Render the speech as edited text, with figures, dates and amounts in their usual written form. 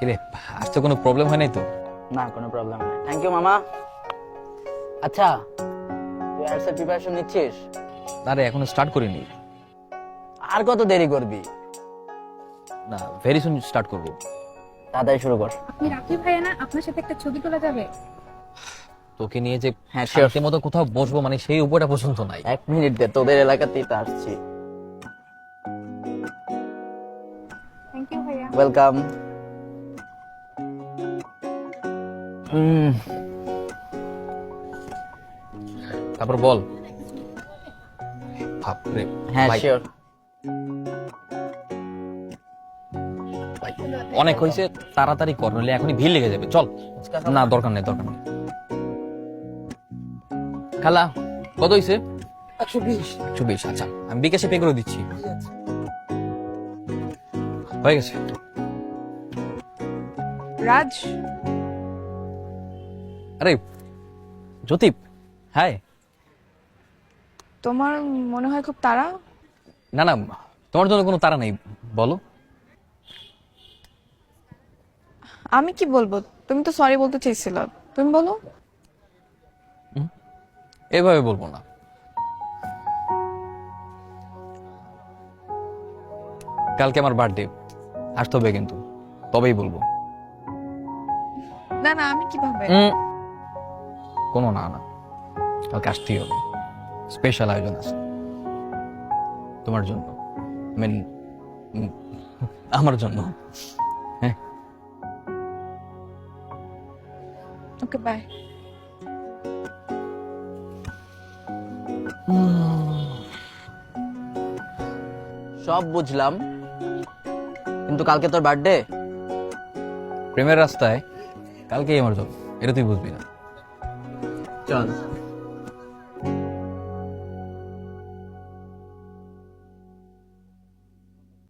কিরে, আসতে কোনো প্রবলেম হয় নাই তো? না, কোনো প্রবলেম নেই। থ্যাংক ইউ মামা। আচ্ছা, তুই আইএলটিএস প্রিপারেশন নিচ্ছিস? আরে এখনো স্টার্ট করিনি। আর কত দেরি করবি? না, ভেরি সুন স্টার্ট করব। তাড়াতাড়ি শুরু কর। আপনি রাকিব ভাইয়া না, আপনার সাথে একটা ছবি তোলা যাবে? তোকে নিয়ে যে হ্যাঁ, sure. শান্তি মতো কোথাও বসবো মানে সেই উপায়টা পর্যন্ত নাই। 1 মিনিট দে, তোদের এলাকাতেই তো আসছি। থ্যাংক ইউ ভাইয়া। ওয়েলকাম। তারপর বল। বাপরে, হ্যাঁ, ভাই, শিওর। অনেক হয়েছে, তাড়াতাড়ি কর নইলে এখনই ভিড় লেগে যাবে। চল। না, দরকার নেই, দরকার নেই। খালা, কত হয়েছে? 120। আচ্ছা, আমি বিকাশে পে করে দিচ্ছি। হয়ে গেছে। রাজ, আরে জ্যোতিপ, হাই। তোমার মনে হয় খুব তাড়া। না না, তোমার জন্য কোনো তাড়া নেই, বলো। আমি কি বলবো? তুমি তো সরি বলতে চাইছিল, তুমি বলো। এভাবে বলবো না। কালকে আমার বার্থডে, আসতে হবে কিন্তু, তবেই বলবো। না না, আমি কিভাবে? কোনো না না, কালকে আসতেই হবে। স্পেশাল আয়োজন আছে তোমার জন্য, মিন আমার জন্য। হ্যাঁ, ওকে, বাই। সব বুঝলাম, কিন্তু কালকে তোর বার্থডে। প্রেমের রাস্তায় কালকেই আমার জন্য, এটা তুই বুঝবি না। চল।